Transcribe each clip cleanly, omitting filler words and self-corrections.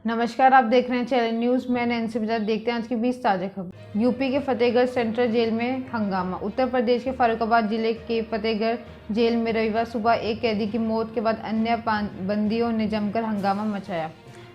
नमस्कार, आप देख रहे हैं चैनल न्यूज़। मैं नैन्सी बजाज। देखते हैं आज की 20 ताज़ा खबर। यूपी के फतेहगढ़ सेंट्रल जेल में हंगामा। उत्तर प्रदेश के फर्रुखाबाद जिले के फतेहगढ़ जेल में रविवार सुबह एक कैदी की मौत के बाद अन्य बंदियों ने जमकर हंगामा मचाया।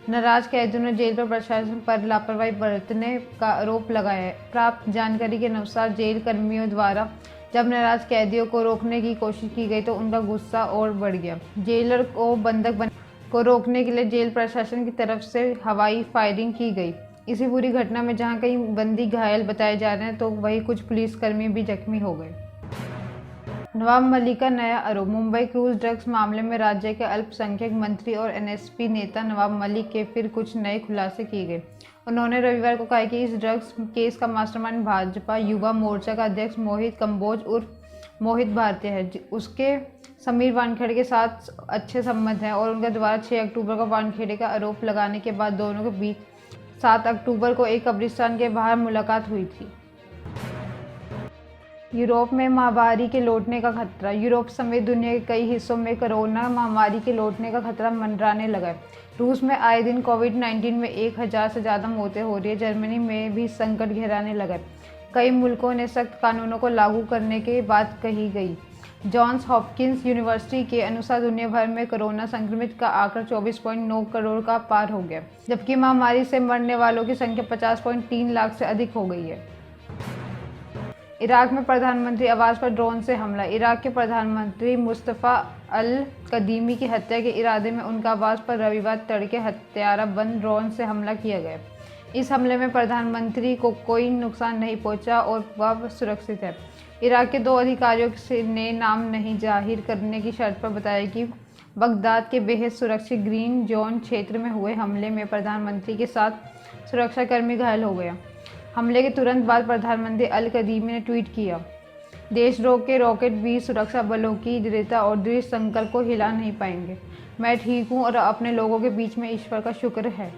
नाराज कैदियों ने जेल पर प्रशासन पर लापरवाही बरतने का आरोप लगाया है। प्राप्त जानकारी के अनुसार जेल कर्मियों द्वारा जब नाराज कैदियों को रोकने की कोशिश की गई तो उनका गुस्सा और बढ़ गया। जेलर को बंधक को रोकने के लिए जेल प्रशासन की तरफ से हवाई फायरिंग की गई। इसी पूरी घटना में जहां कई बंदी घायल बताए जा रहे हैं तो वहीं कुछ पुलिसकर्मी भी जख्मी हो गए। नवाब मलिक का नया आरोप। मुंबई क्रूज ड्रग्स मामले में राज्य के अल्पसंख्यक मंत्री और एनएसपी नेता नवाब मलिक के फिर कुछ नए खुलासे किए गए। उन्होंने रविवार को कहा कि इस ड्रग्स केस का मास्टरमाइंड भाजपा युवा मोर्चा का अध्यक्ष मोहित कंबोज उर्फ मोहित भारती है। उसके समीर वानखेड़े के साथ अच्छे संबंध हैं और उनके द्वारा 6 अक्टूबर को वानखेड़े का आरोप लगाने के बाद दोनों के बीच 7 अक्टूबर को एक कब्रिस्तान के बाहर मुलाकात हुई थी। यूरोप में महामारी के लौटने का खतरा। यूरोप समेत दुनिया के कई हिस्सों में कोरोना महामारी के लौटने का खतरा मंडराने लगा है। रूस में आए दिन कोविड-19 में 1000 से ज़्यादा मौतें हो रही है। जर्मनी में भी संकट गहराने लगा है। कई मुल्कों ने सख्त कानूनों को लागू करने की बात कही गई। जॉन्स हॉपकिंस यूनिवर्सिटी के अनुसार दुनिया भर में कोरोना संक्रमित का आंकड़ा 24.9 करोड़ का पार हो गया, जबकि महामारी से मरने वालों की संख्या 50.3 लाख से अधिक हो गई है। इराक में प्रधानमंत्री आवास पर ड्रोन से हमला। इराक के प्रधानमंत्री मुस्तफ़ा अल कदीमी की हत्या के इरादे में उनका आवास पर रविवार तड़के हथियारबंद ड्रोन से हमला किया गया। इस हमले में प्रधानमंत्री को कोई नुकसान नहीं पहुंचा और वह सुरक्षित है। इराक के 2 अधिकारियों ने नाम नहीं जाहिर करने की शर्त पर बताया कि बगदाद के बेहद सुरक्षित ग्रीन जोन क्षेत्र में हुए हमले में प्रधानमंत्री के साथ सुरक्षाकर्मी घायल हो गया। हमले के तुरंत बाद प्रधानमंत्री अल कदीमी ने ट्वीट किया, देशद्रोह के रॉकेट वीर सुरक्षा बलों की दृढ़ता और दृढ़ संकल्प को हिला नहीं पाएंगे। मैं ठीक हूँ और अपने लोगों के बीच में ईश्वर का शुक्र है।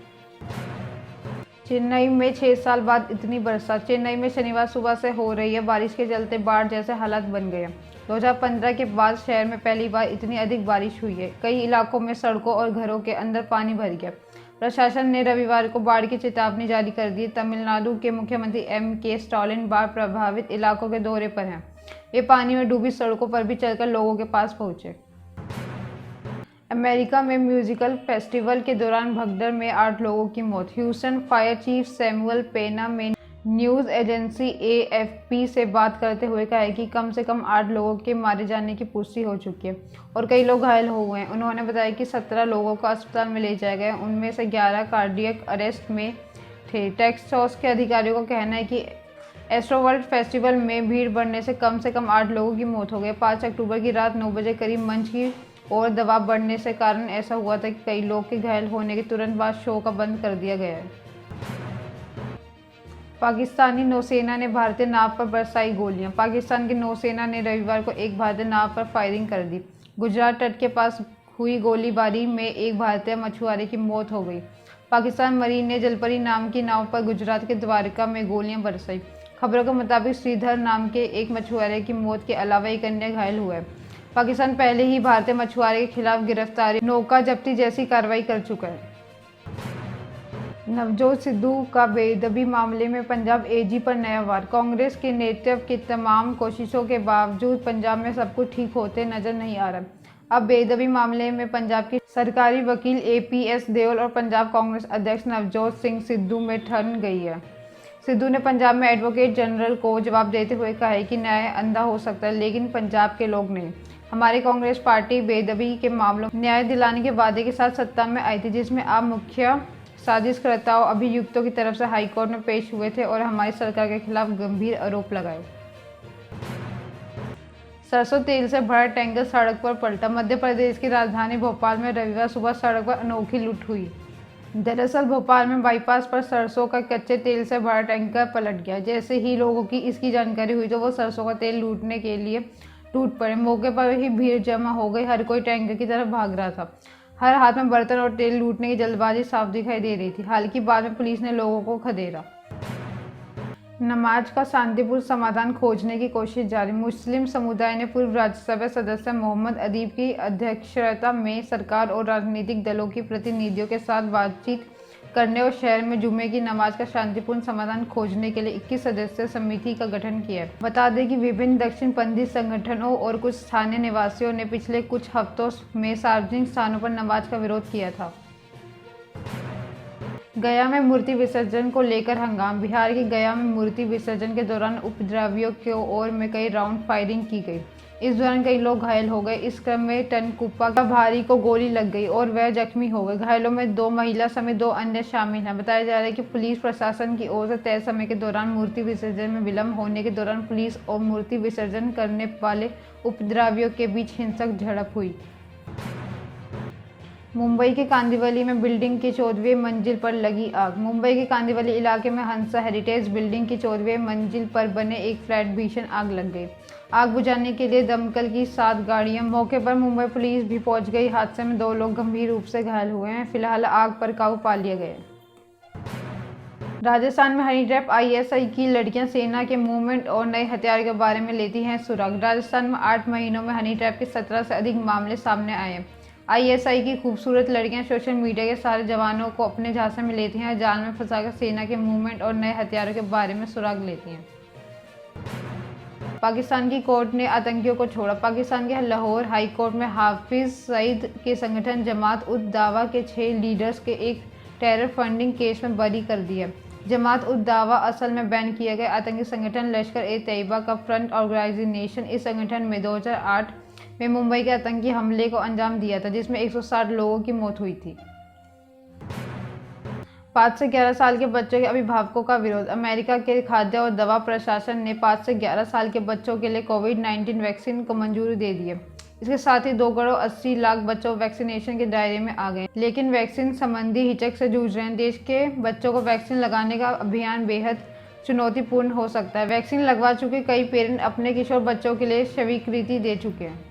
चेन्नई में 6 साल बाद इतनी बरसात। चेन्नई में शनिवार सुबह से हो रही है बारिश के चलते बाढ़ जैसे हालात बन गए। 2015 के बाद शहर में पहली बार इतनी अधिक बारिश हुई है। कई इलाकों में सड़कों और घरों के अंदर पानी भर गया। प्रशासन ने रविवार को बाढ़ की चेतावनी जारी कर दी। तमिलनाडु के मुख्यमंत्री एम.के. स्टालिन बाढ़ प्रभावित इलाकों के दौरे पर हैं। वे पानी में डूबी सड़कों पर भी चलकर लोगों के पास पहुंचे। अमेरिका में म्यूजिकल फेस्टिवल के दौरान भगदड़ में 8 लोगों की मौत। ह्यूस्टन फायर चीफ सैमुअल पेना में न्यूज़ एजेंसी एएफपी से बात करते हुए कहा है कि कम से कम 8 लोगों के मारे जाने की पुष्टि हो चुकी है और कई लोग घायल हो गए हैं। उन्होंने बताया कि 17 लोगों को अस्पताल में ले जाया गया, उनमें से 11 कार्डियक अरेस्ट में थे। टेक्सास के अधिकारियों का कहना है कि एस्ट्रोवर्ल्ड फेस्टिवल में भीड़ बढ़ने से कम 8 लोगों की मौत हो गई। 5 अक्टूबर की रात 9 बजे करीब मंच की और दबाव बढ़ने से कारण ऐसा हुआ था कि कई लोग के घायल होने के तुरंत बाद शो का बंद कर दिया गया है। पाकिस्तानी नौसेना ने भारतीय नाव पर बरसाई गोलियां। पाकिस्तान की नौसेना ने रविवार को एक भारतीय नाव पर फायरिंग कर दी। गुजरात तट के पास हुई गोलीबारी में एक भारतीय मछुआरे की मौत हो गई। पाकिस्तान मरीन ने जलपरी नाम की नाव पर गुजरात के द्वारका में गोलियां बरसाई। खबरों के मुताबिक श्रीधर नाम के एक मछुआरे की मौत के अलावा एक अन्य घायल हुआ है। पाकिस्तान पहले ही भारतीय मछुआरे के खिलाफ गिरफ्तारी, नौका जब्ती जैसी कार्रवाई कर चुका है। नवजोत सिद्धू का बेदबी मामले में पंजाब एजी पर नया वार। कांग्रेस के नेतृत्व की तमाम कोशिशों के बावजूद पंजाब में सब कुछ ठीक होते नजर नहीं आ रहा। अब बेदबी मामले में पंजाब की सरकारी वकील एपीएस देओल और पंजाब कांग्रेस अध्यक्ष नवजोत सिंह सिद्धू में ठन गई है। सिद्धू ने पंजाब में एडवोकेट जनरल को जवाब देते हुए कहा है कि न्याय अंधा हो सकता है लेकिन पंजाब के लोग नहीं। हमारी कांग्रेस पार्टी बेदबी के मामलों में न्याय दिलाने के वादे के साथ सत्ता में आई थी, जिसमें आप मुख्य साजिशकर्ताओं अभियुक्तों की तरफ से हाईकोर्ट में पेश हुए थे और हमारी सरकार के खिलाफ गंभीर आरोप लगाए। सरसों तेल से भरा टैंकर सड़क पर पलटा। मध्य प्रदेश की राजधानी भोपाल में रविवार सुबह सड़क पर अनोखी लूट हुई। दरअसल भोपाल में बाईपास पर सरसों का कच्चे तेल से भरा टैंकर पलट गया। जैसे ही लोगों की इसकी जानकारी हुई तो वो सरसों का तेल लूटने के लिए टूट पड़े। मौके पर ही भीड़ जमा हो गई। हर कोई टैंकर की तरफ भाग रहा था। हर हाथ में बर्तन और तेल लूटने की जल्दबाजी साफ दिखाई दे रही थी। हालांकि बाद में पुलिस ने लोगों को खदेड़ा। नमाज का शांतिपूर्ण समाधान खोजने की कोशिश जारी। मुस्लिम समुदाय ने पूर्व राज्यसभा सदस्य मोहम्मद अदीब की अध्यक्षता में सरकार और राजनीतिक दलों की प्रतिनिधियों के साथ बातचीत करने और शहर में जुमे की नमाज का शांतिपूर्ण समाधान खोजने के लिए 21 सदस्यीय समिति का गठन किया है। बता दें कि विभिन्न दक्षिणपंथी संगठनों और कुछ स्थानीय निवासियों ने पिछले कुछ हफ्तों में सार्वजनिक स्थानों पर नमाज का विरोध किया था। गया में मूर्ति विसर्जन को लेकर हंगामा। बिहार के गया में मूर्ति विसर्जन के दौरान उपद्रवियों की ओर में कई राउंड फायरिंग की गई। इस दौरान कई लोग घायल हो गए। इस क्रम में टनकुप्पा का भारी को गोली लग गई और वह जख्मी हो गए। घायलों में 2 महिला समेत 2 अन्य शामिल हैं। बताया जा रहा है कि पुलिस प्रशासन की ओर से तय समय के दौरान मूर्ति विसर्जन में विलंब होने के दौरान पुलिस और मूर्ति विसर्जन करने वाले उपद्रवियों के बीच हिंसक झड़प हुई। मुंबई के कांदिवली में बिल्डिंग की 14वीं मंजिल पर लगी आग। मुंबई के कांदिवली इलाके में हंसा हेरिटेज बिल्डिंग की 14वीं मंजिल पर बने एक फ्लैट भीषण आग लग गई। आग बुझाने के लिए दमकल की 7 गाड़ियां मौके पर मुंबई पुलिस भी पहुंच गई। हादसे में 2 लोग गंभीर रूप से घायल हुए हैं। फिलहाल आग पर काबू पा लिया गया है। राजस्थान में हनी ट्रैप। आईएसआई की लड़कियां सेना के मूवमेंट और नए हथियार के बारे में लेती हैं सुराग। राजस्थान में 8 महीनों में हनी ट्रैप के 17 से अधिक मामले सामने आए हैं। आईएसआई की खूबसूरत लड़कियां सोशल मीडिया के सारे जवानों को अपने झांसे में लेती हैं, जाल में फंसाकर सेना के मूवमेंट और नए हथियारों के बारे में सुराग लेती हैं। पाकिस्तान की कोर्ट ने आतंकियों को छोड़ा। पाकिस्तान के लाहौर हाई कोर्ट में हाफिज सईद के संगठन जमात उद दावा के 6 लीडर्स के एक टेरर फंडिंग केस में बरी कर दिया। जमात उद दावा असल में बैन किया गया आतंकी संगठन लश्कर-ए-तैयबा का फ्रंट ऑर्गेनाइजेशन। इस संगठन में 2008 में मुंबई के आतंकी हमले को अंजाम दिया था, जिसमें 160 लोगों की मौत हुई थी। 5 से 11 साल के बच्चों के अभिभावकों का विरोध। अमेरिका के खाद्य और दवा प्रशासन ने 5 से 11 साल के बच्चों के लिए कोविड-19 वैक्सीन को मंजूरी दे दी है। इसके साथ ही 2 करोड़ 80 लाख बच्चों वैक्सीनेशन के दायरे में आ गए, लेकिन वैक्सीन संबंधी हिचक से जूझ रहे हैं। देश के बच्चों को वैक्सीन लगाने का अभियान बेहद चुनौतीपूर्ण हो सकता है। वैक्सीन लगवा चुके कई पेरेंट अपने किशोर बच्चों के लिए स्वीकृति दे चुके हैं।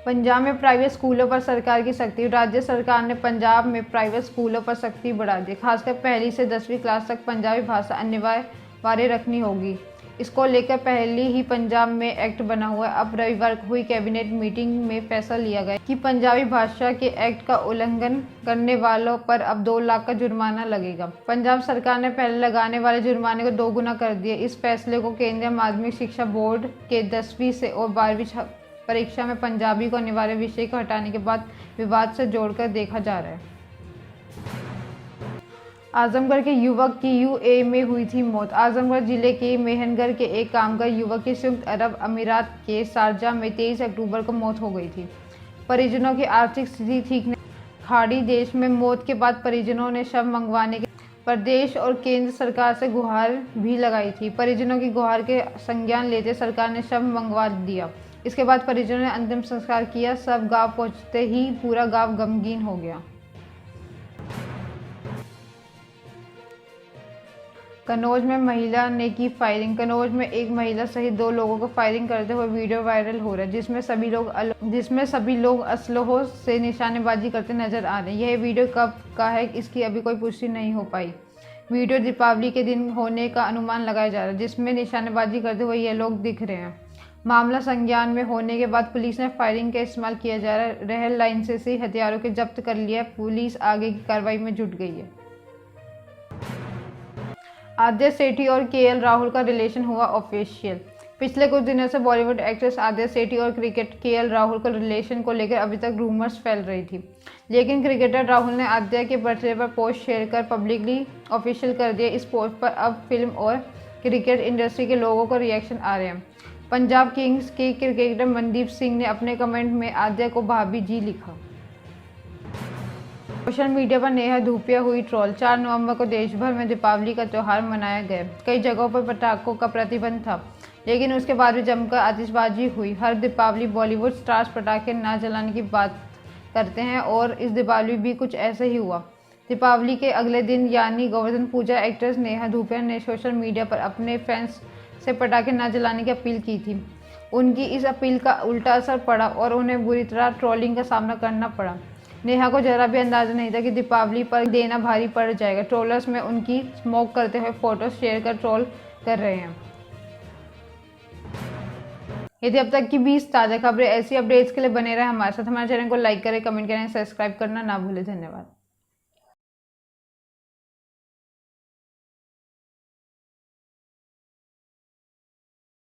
पंजाब में प्राइवेट स्कूलों पर सरकार की सख्ती। राज्य सरकार ने पंजाब में प्राइवेट स्कूलों पर सख्ती बढ़ा दी। खासकर 1ली से 10वीं क्लास तक पंजाबी भाषा अनिवार्य रखनी होगी। इसको लेकर पहले ही पंजाब में एक्ट बना हुआ है। अब रविवार को हुई कैबिनेट मीटिंग में फैसला लिया गया कि पंजाबी भाषा के एक्ट का उल्लंघन करने वालों पर अब 2 लाख का जुर्माना लगेगा। पंजाब सरकार ने पहले लगाने वाले जुर्माने को 2 गुना कर दिया। इस फैसले को केंद्रीय माध्यमिक शिक्षा बोर्ड के 10वीं से और 12वीं परीक्षा में पंजाबी को अनिवार्य विषय को हटाने के बाद विवाद से जोड़कर देखा जा रहा है। आजमगढ़ के युवक की यूएई में हुई थी मौत। आजमगढ़ जिले के मेहनगढ़ के एक कामगार युवक की संयुक्त अरब अमीरात के शारजाह में 23 अक्टूबर को मौत हो गई थी। परिजनों की आर्थिक स्थिति ठीक नहीं। खाड़ी देश में मौत के बाद परिजनों ने शव मंगवाने के प्रदेश और केंद्र सरकार से गुहार भी लगाई थी। परिजनों की गुहार के संज्ञान लेते सरकार ने शव मंगवा दिया। इसके बाद परिजनों ने अंतिम संस्कार किया। सब गांव पहुंचते ही पूरा गांव गमगीन हो गया। कन्नौज में महिला ने की फायरिंग। कन्नौज में एक महिला सहित 2 लोगों को फायरिंग करते हुए वीडियो वायरल हो रहा है, जिसमें सभी लोग असलहों से निशानेबाजी करते नजर आ रहे हैं। यह वीडियो कब का है इसकी अभी कोई पुष्टि नहीं हो पाई। वीडियो दीपावली के दिन होने का अनुमान लगाया जा रहा है, जिसमें निशानेबाजी करते हुए ये लोग दिख रहे हैं। मामला संज्ञान में होने के बाद पुलिस ने फायरिंग का इस्तेमाल किया जा रहा है लाइन से हथियारों के जब्त कर लिया। पुलिस आगे की कार्रवाई में जुट गई है। आद्या सेठी और केएल राहुल का रिलेशन हुआ ऑफिशियल। पिछले कुछ दिनों से बॉलीवुड एक्ट्रेस आद्या सेठी और क्रिकेट केएल राहुल के रिलेशन को लेकर अभी तक रूमर्स फैल रही थी, लेकिन क्रिकेटर राहुल ने आद्या के बर्थडे पर पोस्ट शेयर कर पब्लिकली ऑफिशियल कर दिया। इस पोस्ट पर अब फिल्म और क्रिकेट इंडस्ट्री के लोगों को रिएक्शन आ रहे हैं। पंजाब किंग्स के क्रिकेटर मनदीप सिंह ने अपने कमेंट में आद्या को भाभी जी लिखा। सोशल मीडिया पर नेहा धूपिया हुई ट्रोल। 4 नवंबर को देश भर में दीपावली का त्यौहार मनाया गया। कई जगहों पर पटाखों का प्रतिबंध था, लेकिन उसके बाद भी जमकर आतिशबाजी हुई। हर दीपावली बॉलीवुड स्टार्स पटाखे ना जलाने की बात करते हैं और इस दीपावली भी कुछ ऐसे ही हुआ। दीपावली के अगले दिन यानी गोवर्धन पूजा एक्ट्रेस नेहा धूपिया ने सोशल मीडिया पर अपने फैंस से पटाखे न जलाने की अपील की थी। उनकी इस अपील का उल्टा असर पड़ा और उन्हें बुरी तरह ट्रोलिंग का सामना करना पड़ा। नेहा को जरा भी अंदाजा नहीं था कि दीपावली पर देना भारी पड़ जाएगा। ट्रोलर्स में उनकी स्मोक करते हुए फोटो शेयर कर ट्रोल कर रहे हैं। यदि अब तक की 20 ताज़ा खबरें ऐसी अपडेट्स के लिए बने रहे हमारे साथ। हमारे चैनल को लाइक करें, कमेंट करें, सब्सक्राइब करना ना भूलें। धन्यवाद।